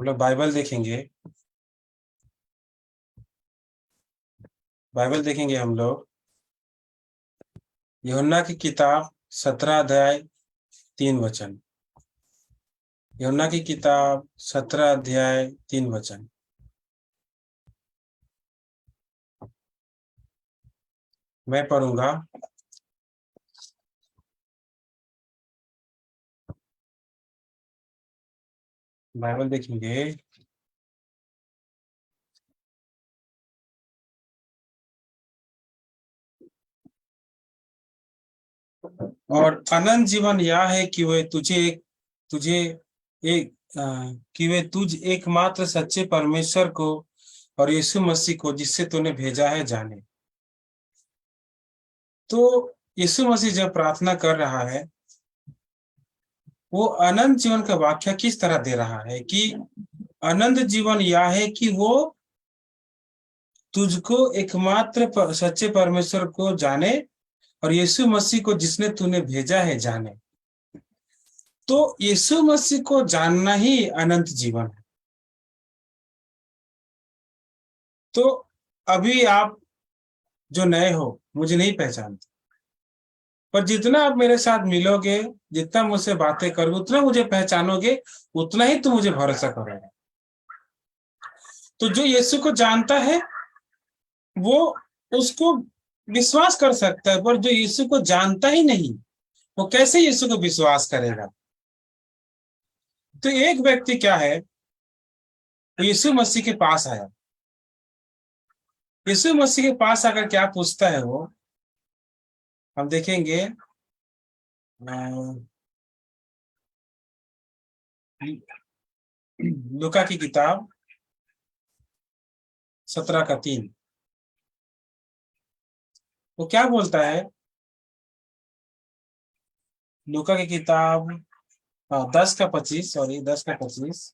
लोग बाइबल देखेंगे। बाइबल देखेंगे हम लोग यूहन्ना की किताब 17 अध्याय 3 वचन। यूहन्ना की किताब 17 अध्याय 3 वचन। मैं पढ़ूंगा। बाइबल देखेंगे। और अनंत जीवन यह है कि वे तुझे एक कि वे तुझ एकमात्र सच्चे परमेश्वर को और यीशु मसीह को जिससे तूने भेजा है जाने। तो यीशु मसीह जब प्रार्थना कर रहा है वो अनंत जीवन का व्याख्या किस तरह दे रहा है कि अनंत जीवन यह है कि वो तुझको एकमात्र सच्चे परमेश्वर को जाने और यीशु मसीह को जिसने तूने भेजा है जाने। तो यीशु मसीह को जानना ही अनंत जीवन है। तो अभी आप जो नए हो मुझे नहीं पहचानते, पर जितना आप मेरे साथ मिलोगे, जितना मुझसे बातें करोगे, उतना मुझे पहचानोगे, उतना ही तुम मुझे भरोसा करोगे। तो जो यीशु को जानता है वो उसको विश्वास कर सकता है, पर जो यीशु को जानता ही नहीं वो कैसे यीशु को विश्वास करेगा। तो एक व्यक्ति क्या है, यीशु मसीह के पास आया। यीशु मसीह के पास आकर क्या पूछता है वो हम देखेंगे। लूका की किताब 17 का 3 वो क्या बोलता है। लूका की किताब 10 का 25, सॉरी 10 का 25।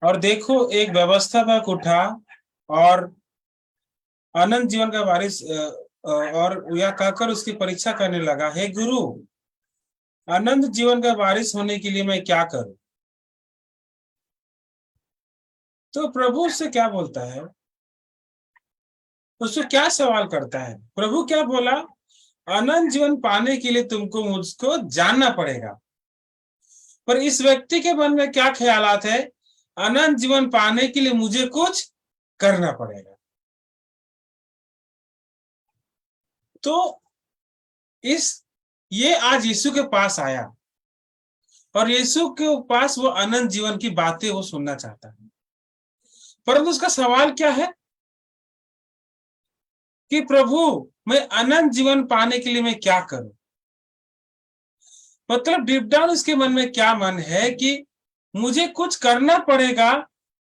और देखो एक व्यवस्थापक उठा और अनंत जीवन का वारिस और यह कहकर उसकी परीक्षा करने लगा, हे गुरु, अनंत जीवन का वारिस होने के लिए मैं क्या करूं। तो प्रभु उससे क्या बोलता है, उससे क्या सवाल करता है। प्रभु क्या बोला, अनंत जीवन पाने के लिए तुमको मुझको जानना पड़ेगा। पर इस व्यक्ति के मन में क्या ख्यालात है, अनंत जीवन पाने के लिए मुझे कुछ करना पड़ेगा। तो ये आज यीशु के पास आया और यीशु के पास वो अनंत जीवन की बातें वो सुनना चाहता है, परंतु उसका सवाल क्या है कि प्रभु मैं अनंत जीवन पाने के लिए मैं क्या करूं। मतलब डीप डाउन इसके मन में क्या मन है कि मुझे कुछ करना पड़ेगा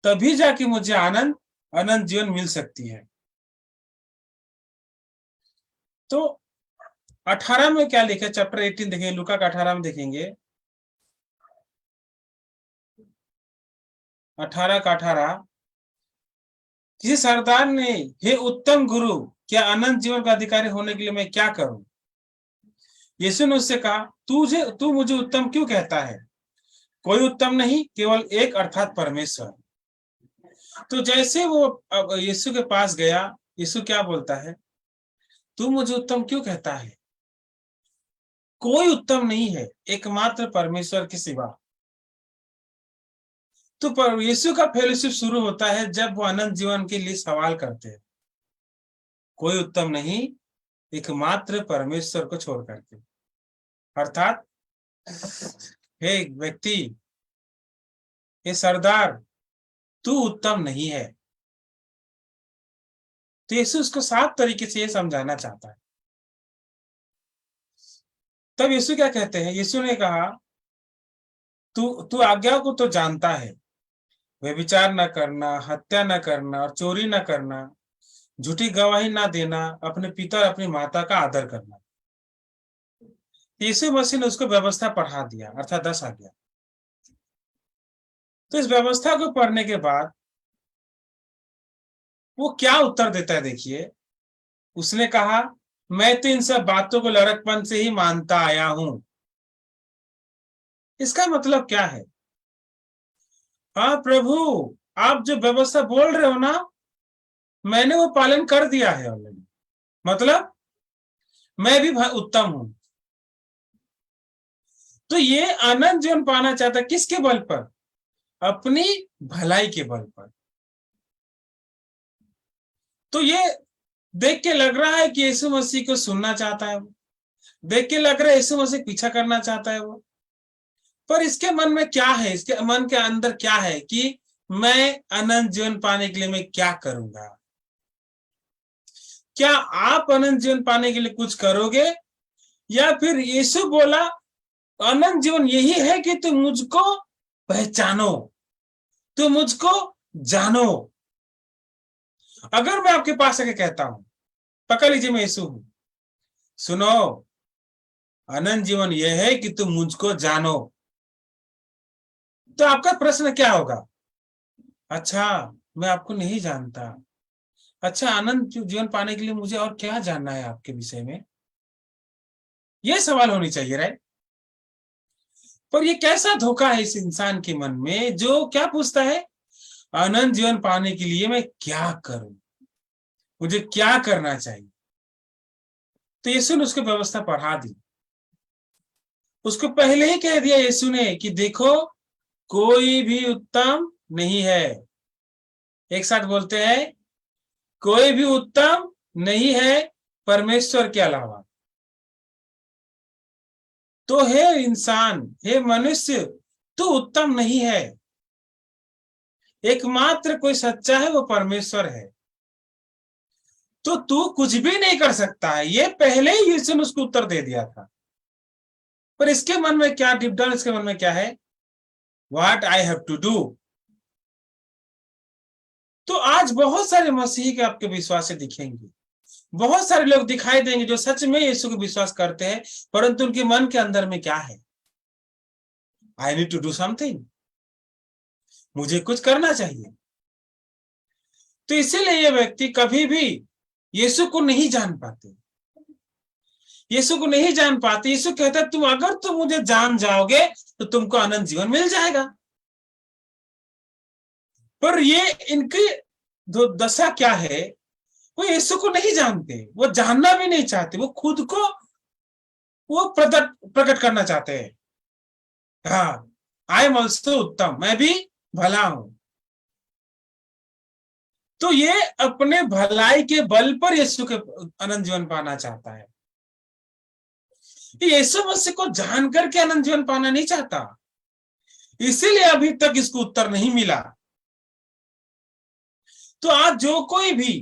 तभी जाके मुझे अनंत जीवन मिल सकती है। तो 18 में क्या लिखा, चैप्टर 18 देखेंगे, लूका का 18 में देखेंगे, 18 का 18। किसी सरदार ने, हे उत्तम गुरु, क्या अनंत जीवन का अधिकारी होने के लिए मैं क्या करूं। यीशु ने उससे कहा, तू मुझे उत्तम क्यों कहता है, कोई उत्तम नहीं, केवल एक अर्थात परमेश्वर। तो जैसे वो अब यीशु के पास गया, यीशु क्या बोलता है, तू मुझे उत्तम क्यों कहता है, कोई उत्तम नहीं है एकमात्र परमेश्वर के सिवा। तो यीशु का फेलोशिप शुरू होता है जब वो अनंत जीवन के लिए सवाल करते हैं, कोई उत्तम नहीं एकमात्र परमेश्वर को छोड़ करके। अर्थात हे व्यक्ति, हे सरदार, तू उत्तम नहीं है। तो यीशु उसको साफ तरीके से ये समझाना चाहता है। तब यीशु क्या कहते हैं, यीशु ने कहा, तू तू आज्ञा को तो जानता है, व्यभिचार न करना, हत्या न करना और चोरी न करना, झूठी गवाही ना देना, अपने पिता और अपनी माता का आदर करना। यीशु मसीह ने उसको व्यवस्था पढ़ा दिया, अर्थात 10 आज्ञा। तो इस व्यवस्था को पढ़ने के बाद वो क्या उत्तर देता है, देखिए। उसने कहा, मैं तो इन सब बातों को लड़कपन से ही मानता आया हूं। इसका मतलब क्या है? हाँ प्रभु, आप जो व्यवस्था बोल रहे हो ना, मैंने वो पालन कर दिया है ऑलरेडी। मतलब मैं भी उत्तम हूं। तो ये अनंत जीवन पाना चाहता है किसके बल पर? अपनी भलाई के बल पर। तो ये देख के लग रहा है कि यीशु मसीह को सुनना चाहता है वो, देख के लग रहा है यीशु मसीह पीछा करना चाहता है वो। पर इसके मन में क्या है, इसके मन के अंदर क्या है कि मैं अनंत जीवन पाने के लिए मैं क्या करूंगा? क्या आप अनंत जीवन पाने के लिए कुछ करोगे, या फिर यीशु बोला अनंत जीवन यही है कि तुम मुझको पहचानो, तुम मुझको जानो। अगर मैं आपके पास आके कहता हूं, पकड़ लीजिए मैं यीशु हूं, सुनो, अनंत जीवन यह है कि तुम मुझको जानो, तो आपका प्रश्न क्या होगा? अच्छा, मैं आपको नहीं जानता। अच्छा, अनंत जीवन पाने के लिए मुझे और क्या जानना है आपके विषय में? यह सवाल होनी चाहिए, राइट? पर ये कैसा धोखा है इस इंसान के मन में जो क्या पूछता है, अनंत जीवन पाने के लिए मैं क्या करूं, मुझे क्या करना चाहिए? तो यीशु ने उसको व्यवस्था पढ़ा दी। उसको पहले ही कह दिया यीशु ने कि देखो, कोई भी उत्तम नहीं है। एक साथ बोलते हैं, कोई भी उत्तम नहीं है परमेश्वर के अलावा। तो हे इंसान, हे मनुष्य, तू उत्तम नहीं है। एकमात्र कोई सच्चा है वो परमेश्वर है। तो तू कुछ भी नहीं कर सकता है, ये पहले ही यीशु ने उसको उत्तर दे दिया था। पर इसके मन में क्या, डीप डाउन इसके मन में क्या है? What I have to do. तो आज बहुत सारे मसीही के आपके विश्वास से दिखेंगे, बहुत सारे लोग दिखाई देंगे जो सच में यीशु को विश्वास करते हैं, परंतु उनके मन के अंदर में क्या है? I need to do something, मुझे कुछ करना चाहिए। तो इसीलिए ये व्यक्ति कभी भी यीशु को नहीं जान पाते, यीशु को नहीं जान पाते। यीशु कहता है तुम अगर तुम मुझे जान जाओगे तो तुमको अनंत जीवन मिल जाएगा। पर ये इनकी दशा क्या है, वो यीशु को नहीं जानते, वो जानना भी नहीं चाहते, वो खुद को वो प्रकट करना चाहते हैं। हाँ, आई एम ऑल्सो उत्तम, मैं भी भला हूं। तो ये अपने भलाई के बल पर यीशु के अनंत जीवन पाना चाहता है। यीशु मसीह को जानकर के अनंत जीवन पाना नहीं चाहता, इसीलिए अभी तक इसको उत्तर नहीं मिला। तो आज जो कोई भी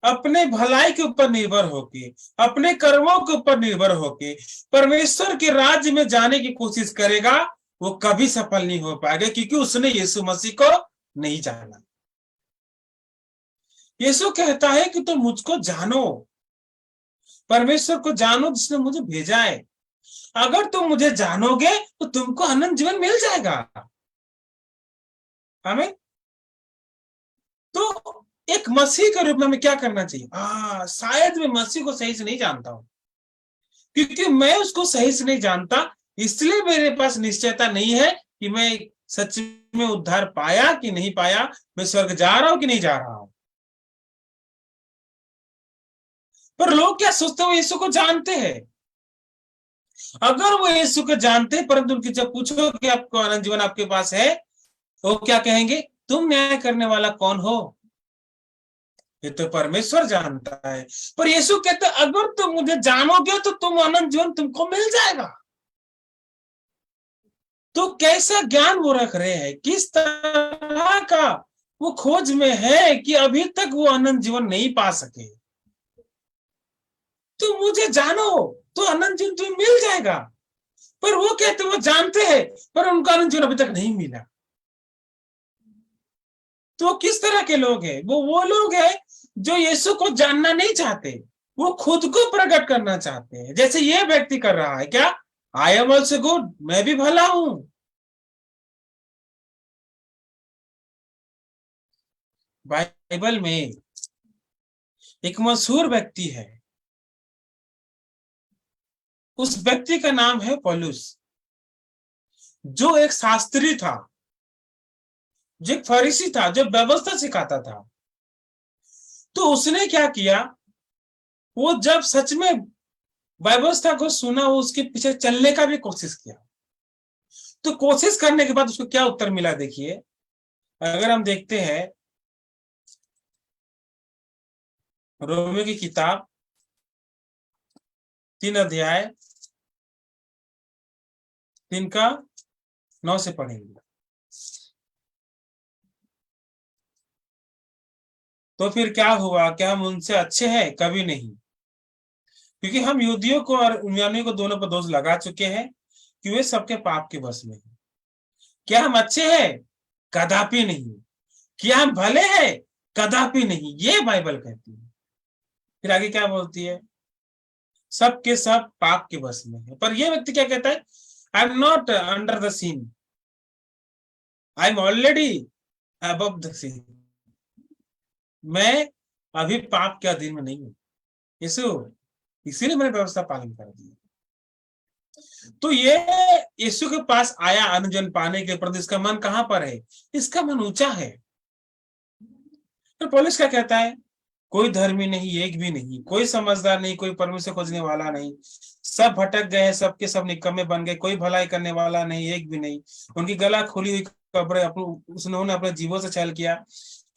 अपने भलाई के ऊपर निर्भर होके, अपने कर्मों के ऊपर निर्भर होके परमेश्वर के राज्य में जाने की कोशिश करेगा, वो कभी सफल नहीं हो पाएगा, क्योंकि उसने यीशु मसीह को नहीं जाना। यीशु कहता है कि तुम मुझको जानो, परमेश्वर को जानो जिसने मुझे भेजा है। अगर तुम मुझे जानोगे तो तुमको अनंत जीवन मिल जाएगा। हमें तो एक मसीह के रूप में हमें क्या करना चाहिए? शायद मैं मसीह को सही से नहीं जानता हूं, क्योंकि मैं उसको सही से नहीं जानता, इसलिए मेरे पास निश्चयता नहीं है कि मैं सच में उद्धार पाया कि नहीं पाया, मैं स्वर्ग जा रहा हूं कि नहीं जा रहा हूं। पर लोग क्या सोचते हैं, वो यीशु को जानते हैं। अगर वो यीशु को जानते हैं, परंतु उनकी जब पूछो कि आपको अनंत जीवन आपके पास है, तो क्या कहेंगे? तुम न्याय करने वाला कौन हो? ये तो परमेश्वर जानता है। पर यीशु कहते अगर तुम मुझे जानोगे तो तुम अनंत जीवन तुमको मिल जाएगा। तो कैसा ज्ञान वो रख रहे हैं, किस तरह का वो खोज में है कि अभी तक वो अनंत जीवन नहीं पा सके। तो मुझे जानो तो अनंत जीवन तुम्हें मिल जाएगा। पर वो कहते वो जानते हैं, पर उनका अनंत जीवन अभी तक नहीं मिला। तो किस तरह के लोग हैं? वो लोग हैं जो यीशु को जानना नहीं चाहते, वो खुद को प्रकट करना चाहते हैं, जैसे ये व्यक्ति कर रहा है। क्या? आई एम ऑल्सो गुड, मैं भी भला हूं। बाइबल में एक मशहूर व्यक्ति है, उस व्यक्ति का नाम है पौलुस, जो एक शास्त्री था, जो एक फरीसी था, जो व्यवस्था सिखाता था। तो उसने क्या किया, वो जब सच में व्यवस्था को सुना, वो उसके पीछे चलने का भी कोशिश किया। तो कोशिश करने के बाद उसको क्या उत्तर मिला, देखिए। अगर हम देखते हैं रोमियो की किताब 3 अध्याय 3 का 9 से पढ़ेंगे। तो फिर क्या हुआ, क्या हम उनसे अच्छे हैं? कभी नहीं, क्योंकि हम यहूदियों को और यूनानियों को दोनों पर दोष लगा चुके हैं कि वे सबके पाप के वश में हैं। क्या हम अच्छे हैं? कदापि नहीं। क्या हम भले हैं? कदापि नहीं, ये बाइबल कहती है। फिर आगे क्या बोलती है, सब के सब पाप के वश में है। पर यह व्यक्ति क्या कहता है, I am not under the scene, I am already above the scene. मैं अभी पाप के अधीन में नहीं हूं यीशु, इसीलिए मैंने व्यवस्था पालन कर दी। तो ये यीशु के पास आया अनुजन पाने के प्रति, इसका मन कहां पर है? इसका मन ऊंचा है। तो पौलुस क्या कहता है, कोई धर्मी नहीं, एक भी नहीं, कोई समझदार नहीं, कोई परमेश्वर खोजने वाला नहीं, सब भटक गए हैं, सबके सब निकम्मे बन गए, कोई भलाई करने वाला नहीं, एक भी नहीं। उनकी गला खुली हुई कब्रें, उन्होंने अपने जीवों से छल किया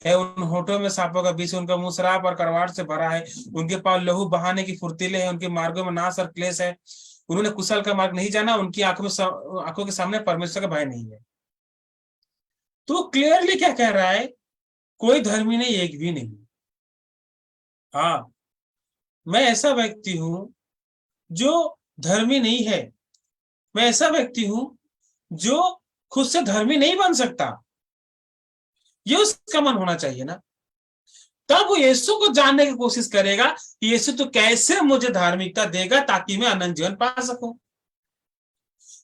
है, उन होठों में सांपों का विष, उनका मुंह शराब और कड़वाहट से भरा है, उनके पांव लहू बहाने की फुर्तीले हैं, उनके मार्गों में नाश और क्लेश है, उन्होंने कुशल का मार्ग नहीं जाना, उनकी आंखों के सामने परमेश्वर का भय नहीं है। तो क्लियरली क्या कह रहा है, कोई धर्मी नहीं, एक भी नहीं। हाँ, मैं ऐसा व्यक्ति हूं जो धर्मी नहीं है, मैं ऐसा व्यक्ति हूं जो खुद से धर्मी नहीं बन सकता। ये उसका मन होना चाहिए ना। तब वो यीशु को जानने की कोशिश करेगा कि यीशु तो कैसे मुझे धार्मिकता देगा ताकि मैं अनंत जीवन पा सकूं।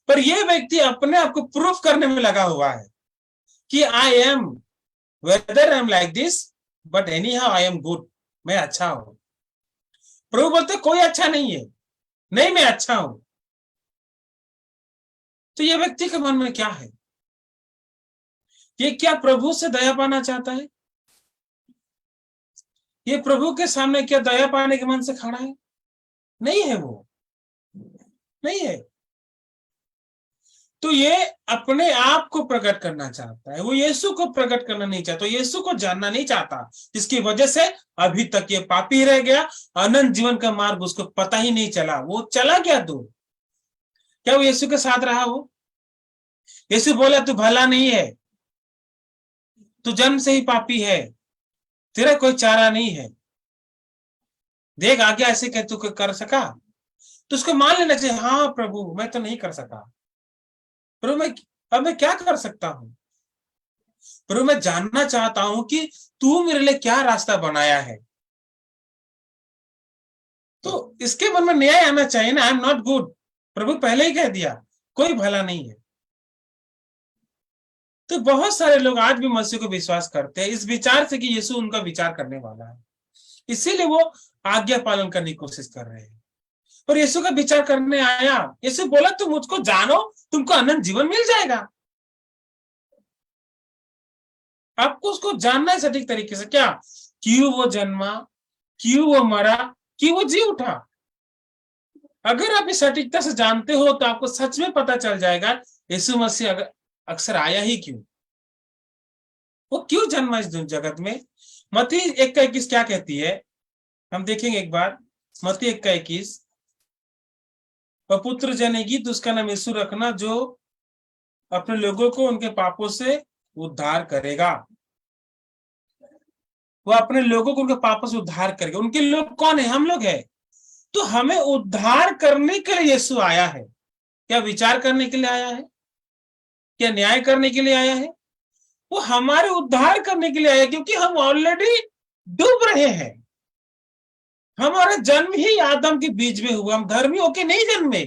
पर यह व्यक्ति अपने आप को प्रूफ करने में लगा हुआ है कि I am, whether I am like this, but any how I am good, मैं अच्छा हूं। प्रभु बोलते कोई अच्छा नहीं है, नहीं मैं अच्छा हूं। तो यह व्यक्ति के मन में क्या है, ये क्या प्रभु से दया पाना चाहता है? ये प्रभु के सामने क्या दया पाने के मन से खड़ा है? नहीं है, वो नहीं है। तो ये अपने आप को प्रकट करना चाहता है, वो यीशु को प्रकट करना नहीं चाहता, यीशु को जानना नहीं चाहता। इसकी वजह से अभी तक ये पापी रह गया, अनंत जीवन का मार्ग उसको पता ही नहीं चला, वो चला गया दूर। क्या वो यीशु के साथ रहा? वो यीशु बोला तू भला नहीं है, तू जन्म से ही पापी है, तेरा कोई चारा नहीं है, देख आगे ऐसे कह तू कर सका? तो उसको मान लेना चाहिए, हाँ प्रभु मैं तो नहीं कर सका, प्रभु मैं क्या कर सकता हूं? प्रभु मैं जानना चाहता हूं कि तू मेरे लिए क्या रास्ता बनाया है। तो इसके मन में न्याय आना चाहिए ना, आई एम नॉट गुड, प्रभु पहले ही कह दिया कोई भला नहीं है। तो बहुत सारे लोग आज भी मसीह को विश्वास करते हैं इस विचार से कि यीशु उनका विचार करने वाला है, इसीलिए वो आज्ञा पालन करने की कोशिश कर रहे हैं। और यीशु का विचार करने आया, यीशु बोला तुम मुझको जानो, तुमको अनंत जीवन मिल जाएगा। आपको उसको जानना है सटीक तरीके से, क्या क्यों वो जन्मा, क्यों वो मरा, क्यों वो जी उठा। अगर आप इस सटीकता से जानते हो तो आपको सच में पता चल जाएगा यीशु मसीह अक्सर आया ही क्यों, वो क्यों जन्मा इस जगत में। मत्ती 1:21 क्या कहती है, हम देखेंगे एक बार। मत्ती 1:21, वह पुत्र जनेगी तो उसका नाम यीशु रखना, जो अपने लोगों को उनके पापों से उद्धार करेगा। वो अपने लोगों को उनके पापों से उद्धार करेगा। उनके लोग कौन है? हम लोग हैं। तो हमें उद्धार करने के लिए यीशु आया है। क्या विचार करने के लिए आया है? क्या न्याय करने के लिए आया है? वो हमारे उद्धार करने के लिए आया, क्योंकि हम ऑलरेडी डूब रहे हैं। हमारा जन्म ही आदम के बीच में हुआ, हम धर्मी होके नहीं जन्मे,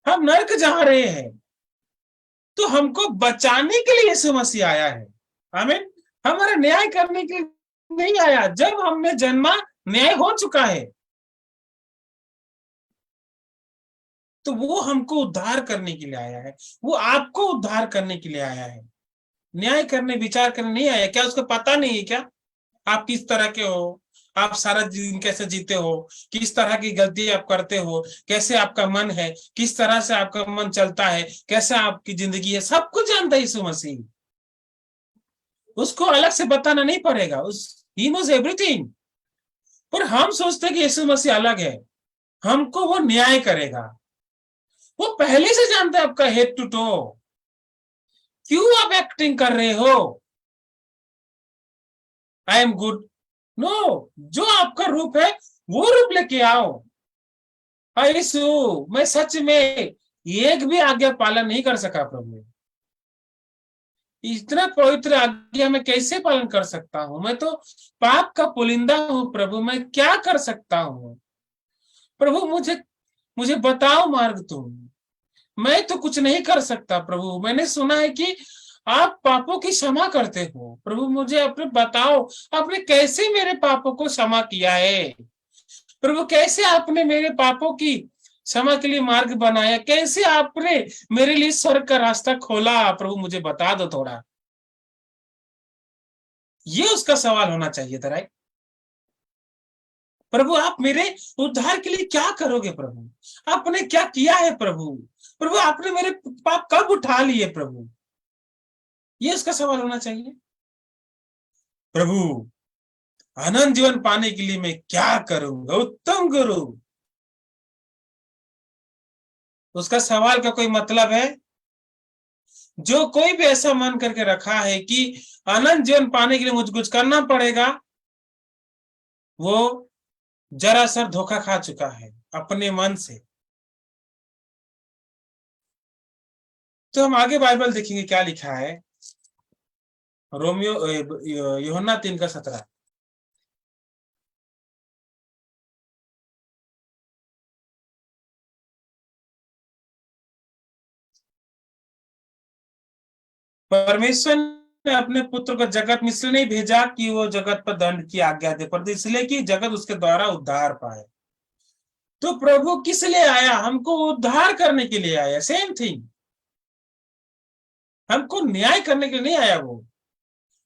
हम नरक जा रहे हैं। तो हमको बचाने के लिए यीशु मसीह आया है। आमीन। हमारा न्याय करने के लिए नहीं आया। जब हमने जन्मा न्याय हो चुका है। तो वो हमको उद्धार करने के लिए आया है, वो आपको उद्धार करने के लिए आया है, न्याय करने विचार करने नहीं आया। क्या उसको पता नहीं है क्या आप किस तरह के हो, आप सारा दिन कैसे जीते हो, किस तरह की गलती आप करते हो, कैसे आपका मन है, किस तरह से आपका मन चलता है, कैसे आपकी जिंदगी है, सब कुछ जानता है यीशु मसीह। उसको अलग से बताना नहीं पड़ेगा, ही नोज एवरीथिंग। पर हम सोचते हैं कि यीशु मसीह अलग है, हमको वो न्याय करेगा। वो पहले से जानता है आपका हेड टू टो। क्यों आप एक्टिंग कर रहे हो आई एम गुड? नो, जो आपका रूप है वो रूप लेके आओ। यीशु, मैं सच में एक भी आज्ञा पालन नहीं कर सका प्रभु, इतना पवित्र आज्ञा मैं कैसे पालन कर सकता हूं? मैं तो पाप का पुलिंदा हूं प्रभु, मैं क्या कर सकता हूं? प्रभु मुझे मुझे बताओ मार्ग तुम, मैं तो कुछ नहीं कर सकता प्रभु। मैंने सुना है कि आप पापों की क्षमा करते हो प्रभु, मुझे अपने बताओ, आपने कैसे मेरे पापों को क्षमा किया है प्रभु? कैसे आपने मेरे पापों की क्षमा के लिए मार्ग बनाया? कैसे आपने मेरे लिए स्वर्ग का रास्ता खोला प्रभु? मुझे बता दो थोड़ा। ये उसका सवाल होना चाहिए था, राइट? प्रभु आप मेरे उद्धार के लिए क्या करोगे प्रभु? आपने क्या किया है प्रभु? प्रभु आपने मेरे पाप कब उठा लिए प्रभु? ये उसका सवाल होना चाहिए। प्रभु अनंत जीवन पाने के लिए मैं क्या करूंगा उत्तम गुरु? उसका सवाल का कोई मतलब है? जो कोई भी ऐसा मन करके रखा है कि अनंत जीवन पाने के लिए मुझे कुछ करना पड़ेगा, वो जरा सा धोखा खा चुका है अपने मन से। तो हम आगे बाइबल देखेंगे क्या लिखा है, रोमियो यूहन्ना 3:17। परमेश्वर ने अपने पुत्र को जगत में इसलिए नहीं भेजा कि वो जगत पर दंड की आज्ञा दे, पर इसलिए कि जगत उसके द्वारा उद्धार पाए। तो प्रभु किस लिए आया? हमको उद्धार करने के लिए आया, सेम थिंग। हमको न्याय करने के लिए नहीं आया वो।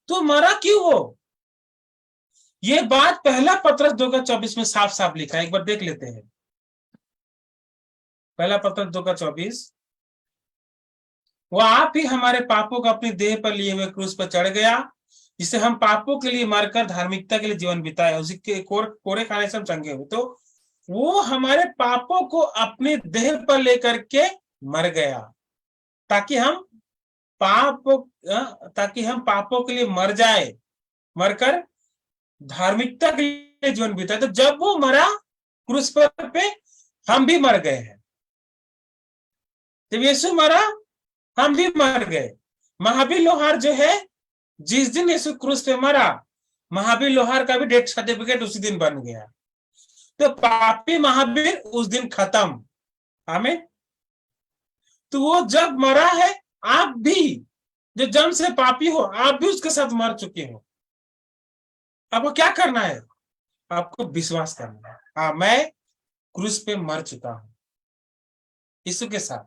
तो मरा क्यों वो? ये बात पहला पत्रस 2:24 में साफ साफ लिखा है, एक बार देख लेते हैं। पहला पत्रस 2:24, वो आप ही हमारे पापों को अपनी देह पर लिए हुए क्रूस पर चढ़ गया, जिसे हम पापों के लिए मरकर धार्मिकता के लिए जीवन बिताए, उसी के कोरे खाने से हम चंगे हुए। तो वो हमारे पापों को अपने देह पर लेकर के मर गया, ताकि हम पापों के लिए मर जाए, मरकर धार्मिकता के लिए जीवन बिताए। तो जब वो मरा क्रूस पर पे, हम भी मर गए हैं। जब यीशु मरा हम भी मर गए। महावीर लोहार जो है, जिस दिन यीशु क्रूस पे मरा, महावीर लोहार का भी डेथ सर्टिफिकेट उसी दिन बन गया। तो पापी महावीर उस दिन खत्म। आमीन। तो वो जब मरा है, आप भी जो जन्म से पापी हो, आप भी उसके साथ मर चुके हो। आपको क्या करना है? आपको विश्वास करना है, हाँ मैं क्रूस पे मर चुका हूं यीशु के साथ,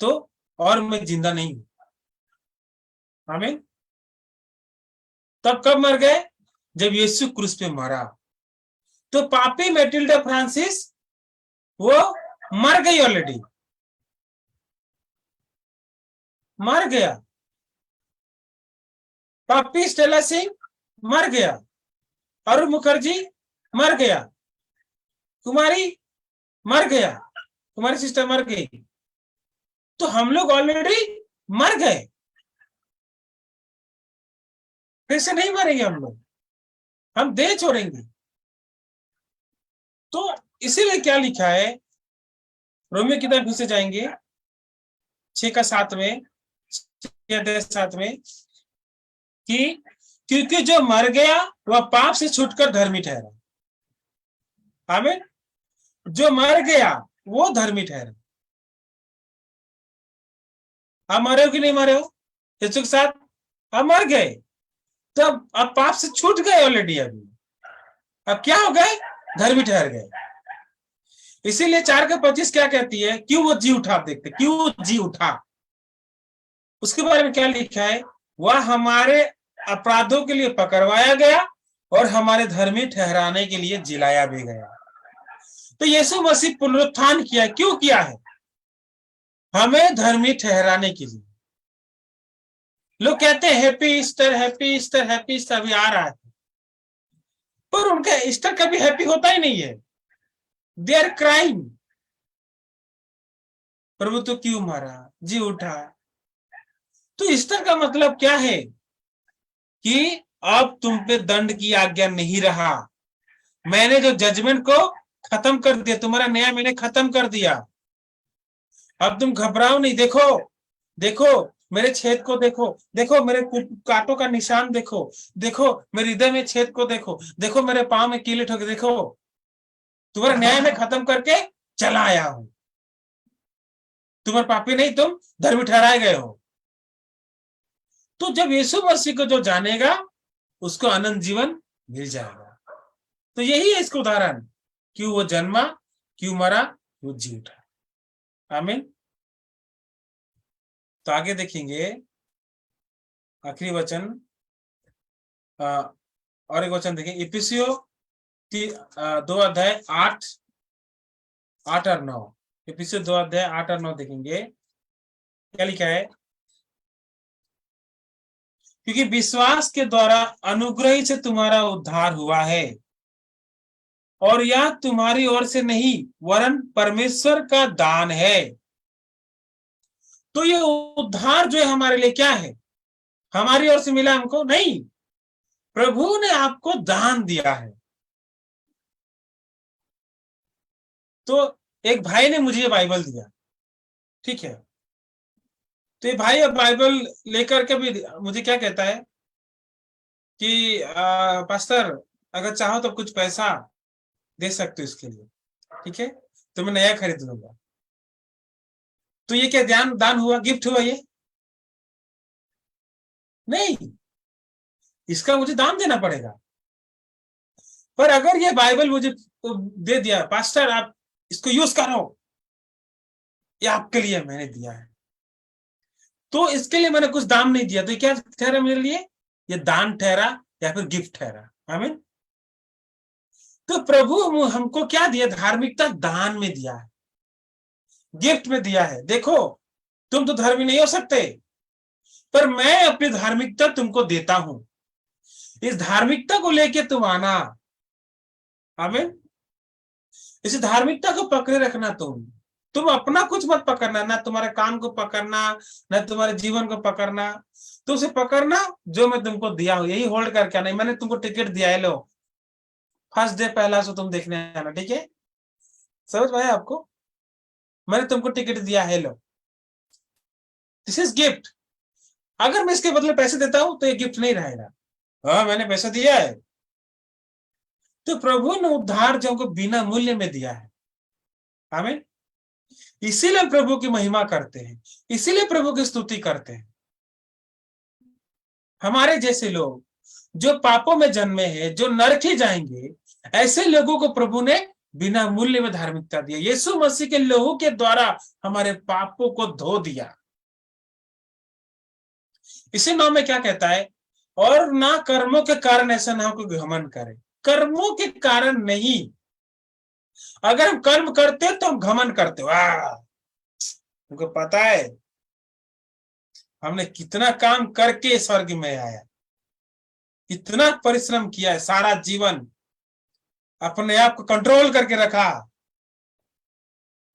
तो और मैं जिंदा नहीं हूं। आमीन। तब कब मर गए? जब यीशु क्रूस पे मरा। तो पापी मैटिल्डा फ्रांसिस वो मर गई, ऑलरेडी मर गया। पापी स्टेला सिंह मर गया, अरुण मुखर्जी मर गया, कुमारी मर गया, तुम्हारी सिस्टर मर गई। तो हम लोग ऑलरेडी मर गए, फिर से नहीं मरेंगे हम लोग, हम देह छोड़ेंगे। तो इसीलिए क्या लिखा है, रोमियो की तरफ फिर से जाएंगे 6:7 में, 6:7 में, कि क्योंकि जो मर गया वह पाप से छूटकर धर्मी ठहरा। आमीन। जो मर गया वो धर्मी ठहरा। आप मरे हो कि नहीं मरे हो यीशु के साथ? आप मर गए, तो अब पाप से छूट गए ऑलरेडी। अभी अब क्या हो गए? धर्मी ठहर गए। इसीलिए 4:25 क्या कहती है, क्यों वो जी उठा, आप देखते क्यों जी उठा। उसके बारे में क्या लिखा है, वह हमारे अपराधों के लिए पकड़वाया गया और हमारे धर्मी ठहराने के लिए जिलाया भी गया। तो यीशु मसीह पुनरुत्थान किया, क्यों किया है, हमें धर्मी ठहराने के लिए। लोग कहते हैं happy Easter, happy Easter, happy Easter अभी आ रहा है, पर उनका ईस्टर कभी हैप्पी होता ही नहीं है। दे आर क्राइम, प्रभु तो क्यों मारा, जी उठा। तो ईस्टर का मतलब क्या है कि अब तुम पे दंड की आज्ञा नहीं रहा, मैंने जो जजमेंट को खत्म कर दिया, तुम्हारा न्याय मैंने खत्म कर दिया। अब तुम घबराओ नहीं, देखो देखो मेरे छेद को, देखो देखो मेरे कांटों का निशान, देखो देखो मेरे हृदय में छेद को, देखो देखो मेरे पांव में कीले ठोके, देखो तुम्हारा न्याय में खत्म करके चला आया हूं। तुम्हारे पापी नहीं, तुम धर्मी ठहराए गए हो। तो जब यीशु मसीह को जो जानेगा उसको अनंत जीवन मिल जाएगा। तो यही है इसका उदाहरण, क्यों वो जन्मा, क्यों मरा, क्यों जी उठा। आमीन। तो आगे देखेंगे आखिरी वचन, और एक वचन देखें, इफिसियों 2 अध्याय 8 और 9। इफिसियों 2 अध्याय 8 और 9 देखेंगे, क्या लिखा है, क्योंकि विश्वास के द्वारा अनुग्रह ही से तुम्हारा उद्धार हुआ है, और यह तुम्हारी ओर से नहीं वरन परमेश्वर का दान है। तो ये उद्धार जो है हमारे लिए क्या है, हमारी ओर से मिला हमको नहीं, प्रभु ने आपको दान दिया है। तो एक भाई ने मुझे ये बाइबल दिया, ठीक है, तो ये भाई अब बाइबल लेकर के भी मुझे क्या कहता है कि पास्टर अगर चाहो तो कुछ पैसा दे सकते हो इसके लिए, ठीक है, तो मैं नया खरीद लूंगा। तो ये क्या दान हुआ, गिफ्ट हुआ ये नहीं, इसका मुझे दाम देना पड़ेगा। पर अगर ये बाइबल मुझे दे दिया, पास्टर आप इसको यूज करो, ये आपके लिए मैंने दिया है, तो इसके लिए मैंने कुछ दाम नहीं दिया, तो ये क्या ठहरा मेरे लिए, ये दान ठहरा या फिर गिफ्ट ठहरा। आमीन। तो प्रभु हमको क्या दिया, धार्मिकता दान में दिया है, गिफ्ट में दिया है। देखो तुम तो धर्मी नहीं हो सकते, पर मैं अपनी धार्मिकता तुमको देता हूं, इस धार्मिकता को लेके तुम आना। आमीन। इस धार्मिकता को पकड़े रखना, तुम अपना कुछ मत पकड़ना, ना तुम्हारे काम को पकड़ना, ना तुम्हारे जीवन को पकड़ना, तो उसे पकड़ना जो मैं तुमको दिया हूं, यही होल्ड करके आना। मैंने तुमको टिकट दिया है, लो फर्स्ट डे पहला सो तुम देखने आना, ठीक है, समझ में आया आपको, मैंने तुमको टिकट दिया है, लो दिस इज गिफ्ट। अगर मैं इसके बदले पैसे देता हूं तो ये गिफ्ट नहीं रहेगा। हाँ मैंने पैसा दिया है, तो प्रभु ने उद्धार जो हमको बिना मूल्य में दिया है। आमीन। इसीलिए प्रभु की महिमा करते हैं, इसीलिए प्रभु की स्तुति करते हैं। हमारे जैसे लोग जो पापों में जन्मे हैं, जो नरक ही जाएंगे, ऐसे लोगों को प्रभु ने बिना मूल्य में धार्मिकता दिया। यीशु मसीह के लहू के द्वारा हमारे पापों को धो दिया। इसी 9 में क्या कहता है, और ना कर्मों के कारण ऐसा ना हो कि घमंड करे। कर्मों के कारण नहीं, अगर हम कर्म करते तो हम घमंड करते, वाह तुमको पता है हमने कितना काम करके स्वर्ग में आया, इतना परिश्रम किया है, सारा जीवन अपने आप को कंट्रोल करके रखा,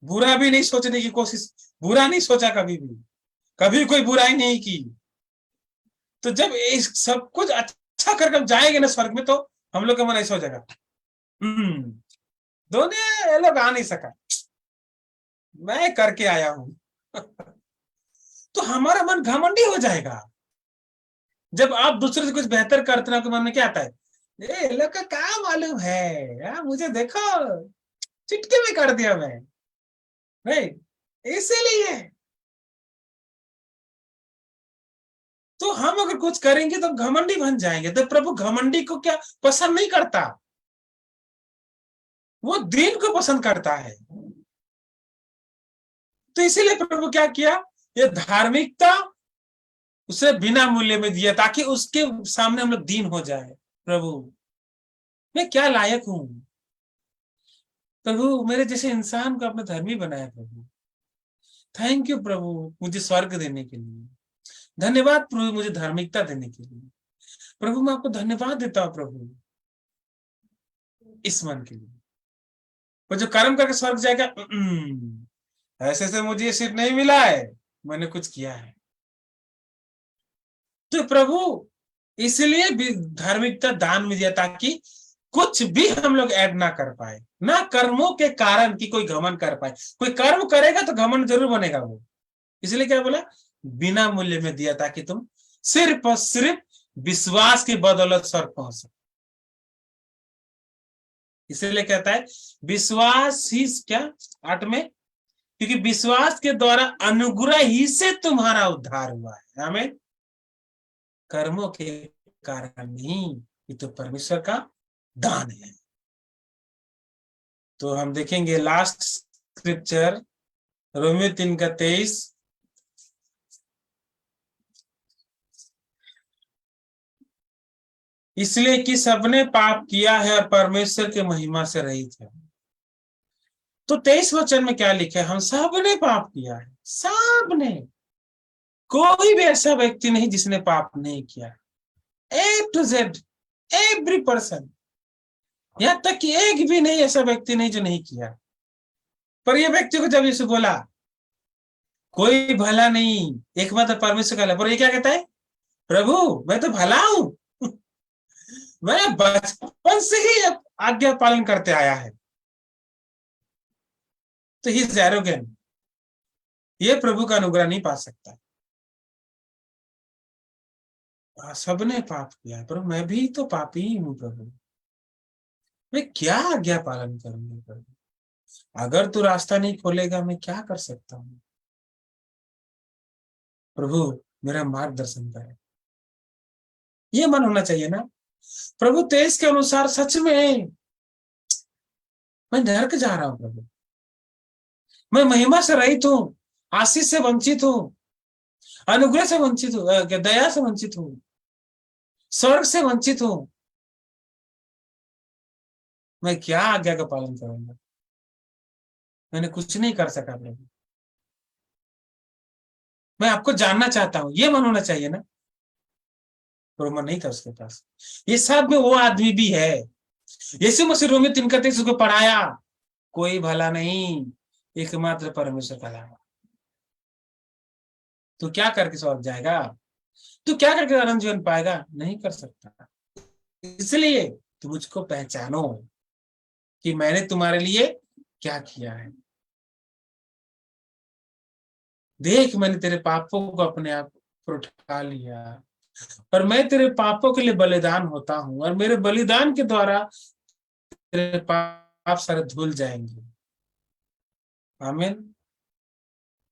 बुरा भी नहीं सोचने की कोशिश, बुरा नहीं सोचा कभी भी, कभी कोई बुराई नहीं की। तो जब इस सब कुछ अच्छा करके हम जाएंगे ना स्वर्ग में, तो हम लोग का मन ऐसा हो जाएगा, दोनों ये लोग आ नहीं सका, मैं करके आया हूं। तो हमारा मन घमंडी हो जाएगा। जब आप दूसरे से कुछ बेहतर करते ना, तो मन में क्या आता है, ये लोग का क्या मालूम है, मुझे देखो चिटके में कर दिया मैं, नहीं इसीलिए। तो हम अगर कुछ करेंगे तो घमंडी बन जाएंगे। तो प्रभु घमंडी को क्या पसंद नहीं करता, वो दीन को पसंद करता है। तो इसीलिए प्रभु क्या किया, ये धार्मिकता उसे बिना मूल्य में दिया ताकि उसके सामने हम लोग दीन हो जाए। प्रभु मैं क्या लायक हूं, प्रभु मेरे जैसे इंसान को आपने धर्मी बनाया। प्रभु थैंक यू प्रभु, मुझे स्वर्ग देने के लिए धन्यवाद प्रभु, मुझे धार्मिकता देने के लिए। प्रभु मैं आपको धन्यवाद देता हूं प्रभु इस मन के लिए। वो जो कर्म करके स्वर्ग जाएगा, ऐसे से मुझे ये सीट नहीं मिला है, मैंने कुछ किया है। तो प्रभु इसलिए भी धार्मिकता दान में दिया ताकि कुछ भी हम लोग ऐड ना कर पाए, ना कर्मों के कारण कि कोई घमंड कर पाए। कोई कर्म करेगा तो घमंड जरूर बनेगा वो, इसलिए क्या बोला, बिना मूल्य में दिया ताकि तुम सिर्फ और सिर्फ विश्वास की बदौलत स्वर्ग पहुंच सको। इसलिए कहता है विश्वास ही क्या 8 में, क्योंकि विश्वास के द्वारा अनुग्रह ही से तुम्हारा उद्धार हुआ है, हमें कर्मों के कारण नहीं, ये तो परमेश्वर का दान है। तो हम देखेंगे लास्ट स्क्रिप्चर रोमियो 3:23। इसलिए कि सबने पाप किया है और परमेश्वर के महिमा से रहित है। तो 23 वचन में क्या लिखा है, हम सबने पाप किया है, सबने, कोई भी ऐसा व्यक्ति नहीं जिसने पाप नहीं किया। A to Z every person, यहां तक कि एक भी नहीं ऐसा व्यक्ति नहीं जो नहीं किया। पर ये व्यक्ति को जब यीशु बोला कोई भला नहीं, एकमात्र परमेश्वर का, पर ये क्या कहता है, प्रभु मैं तो भला हूं मैं बचपन से ही आज्ञा पालन करते आया है। तो ही इज एरोगेंट, ये प्रभु का अनुग्रह नहीं पा सकता। सबने पाप किया है, प्रभु मैं भी तो पापी ही हूं प्रभु, मैं क्या आज्ञा पालन करूंगा प्रभु, अगर तू रास्ता नहीं खोलेगा मैं क्या कर सकता हूं। प्रभु मेरा मार्गदर्शन करे, ये मन होना चाहिए ना। प्रभु तेज के अनुसार सच में मैं नरक जा रहा हूं प्रभु, मैं महिमा से रहित हूं, आशीष से वंचित हूं, अनुग्रह से वंचित हूं, दया से वंचित हूं, स्वर्ग से वंचित हूं, मैं क्या आज्ञा का पालन करूंगा, मैंने कुछ नहीं कर सका प्रभु, मैं आपको जानना चाहता हूं, ये मन होना चाहिए ना। पर मन नहीं था उसके पास। ये सब में वो आदमी भी है, यीशु मसीह रोमियो 3:23 उसको पढ़ाया, कोई भला नहीं एकमात्र परमेश्वर का अलावा। तो क्या करके स्वर्ग जाएगा, तू क्या करके अनंत जीवन पाएगा, नहीं कर सकता। इसलिए तुम मुझको पहचानो कि मैंने तुम्हारे लिए क्या किया है। देख मैंने तेरे पापों को अपने आप पर उठा लिया और मैं तेरे पापों के लिए बलिदान होता हूं और मेरे बलिदान के द्वारा तेरे पाप सारे धुल जाएंगे। आमीन।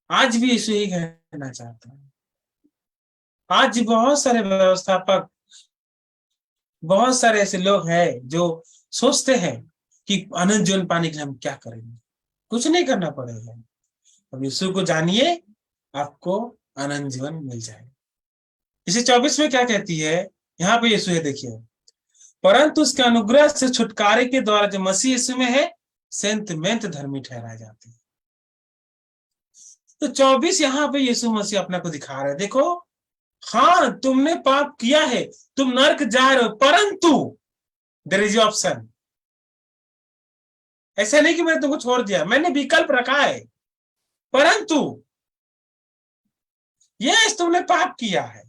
आज भी यीशु ही कहना चाहता है। आज बहुत सारे व्यवस्थापक, बहुत सारे ऐसे लोग हैं जो सोचते हैं कि अनंत जीवन पाने के लिए हम क्या करेंगे, कुछ नहीं करना पड़ेगा, अब यीशु को जानिए आपको अनंत जीवन मिल जाएगा। इसे 24 में क्या कहती है, यहाँ पे यीशु है देखिए, परंतु उसके अनुग्रह से छुटकारे के द्वारा जो मसीह यीशु में है सेंतमेंत धर्मी ठहराए जाते हैं। तो 24 यहाँ पे यीशु मसीह अपना को दिखा रहे, देखो हाँ तुमने पाप किया है, तुम नरक जा रहे हो, परंतु देयर इज ऑप्शन। ऐसा नहीं कि मैंने तुमको छोड़ दिया, मैंने विकल्प रखा है, परंतु यस तुमने पाप किया है,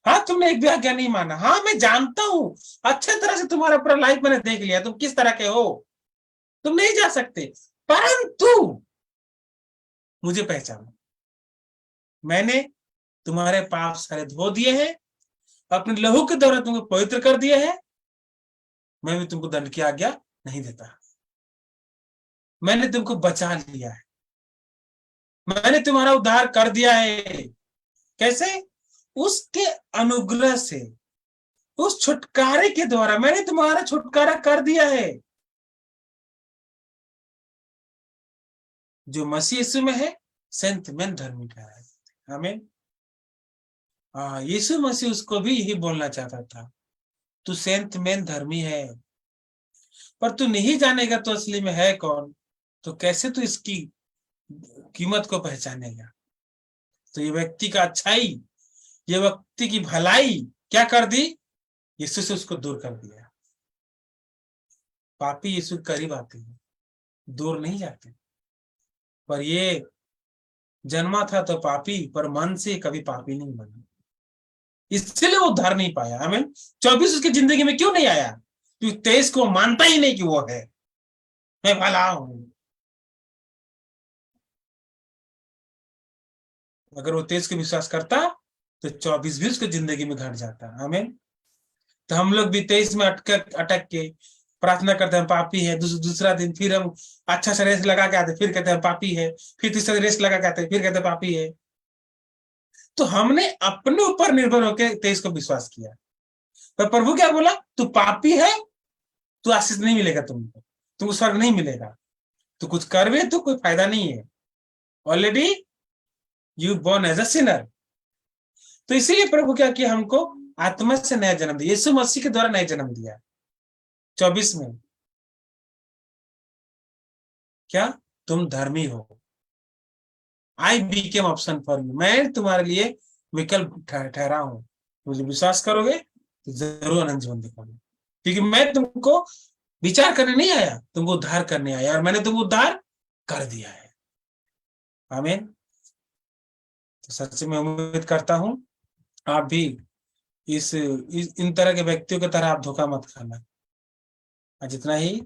हाँ तुमने एक भी आज्ञा नहीं माना, हाँ मैं जानता हूं अच्छे तरह से तुम्हारा पूरा लाइफ मैंने देख लिया, तुम किस तरह के हो, तुम नहीं जा सकते, परंतु मुझे पहचानो, मैंने तुम्हारे पाप सारे धो दिए हैं, अपने लहू के द्वारा तुमको पवित्र कर दिया है, मैं भी तुमको दंड की आज्ञा नहीं देता, मैंने तुमको बचा लिया है, मैंने तुम्हारा उद्धार कर दिया है। कैसे? उसके अनुग्रह से, उस छुटकारे के द्वारा मैंने तुम्हारा छुटकारा कर दिया है। जो मसीह यीशु में है सेंट मैन धर्मी ठहराए जाते हैं। आमीन। यीशु मसीह उसको भी यही बोलना चाहता था, तू सेंट मैन धर्मी है, पर तू नहीं जानेगा तो असली में है कौन, तो कैसे तू इसकी कीमत को पहचानेगा। तो ये व्यक्ति का अच्छाई, ये व्यक्ति की भलाई क्या कर दी, यीशु से उसको दूर कर दिया। पापी यीशु के करीब आते हैं, दूर नहीं जाते। पर ये जन्मा था तो पापी, पर मन से कभी पापी नहीं बना, इसलिए वो उद्धार नहीं पाया। हमें 24 उसकी जिंदगी में क्यों नहीं आया, क्योंकि 23 को मानता ही नहीं कि वो है, मैं भला हूं। अगर वो 23 को विश्वास करता तो 24 भी उसकी जिंदगी में घट जाता। हमें तो हम लोग भी 23 में अटक के प्रार्थना करते हैं पापी है, दूसरा दिन फिर हम अच्छा सा रेस लगा के आते, फिर कहते हैं पापी है, फिर तीसरा रेस लगा के आते, फिर कहते हैं पापी है। तो हमने अपने ऊपर निर्भर होकर 23 को विश्वास किया। पर प्रभु क्या बोला, तू पापी है, तू आशीष नहीं मिलेगा, तुमको स्वर्ग नहीं मिलेगा, तू कुछ करवे तो कोई फायदा नहीं है, already you born as a sinner. तो इसीलिए प्रभु क्या किया, हमको आत्मा से नया जन्म दिया, यीशु मसीह के द्वारा नया जन्म दिया 24 में। क्या तुम धर्मी हो, आई बीकेम ऑप्शन फॉर यू, मैं तुम्हारे लिए विकल्प ठहरा हूं। मुझे विश्वास करोगे तो जरूर अनंत जीवन दिखाऊंगा, क्योंकि मैं तुमको विचार करने नहीं आया, तुमको उद्धार करने आया, और मैंने तुमको उद्धार कर दिया है। आमीन। तो सच में उम्मीद करता हूं आप भी इन तरह के व्यक्तियों की तरह आप धोखा मत खाना। जितना ही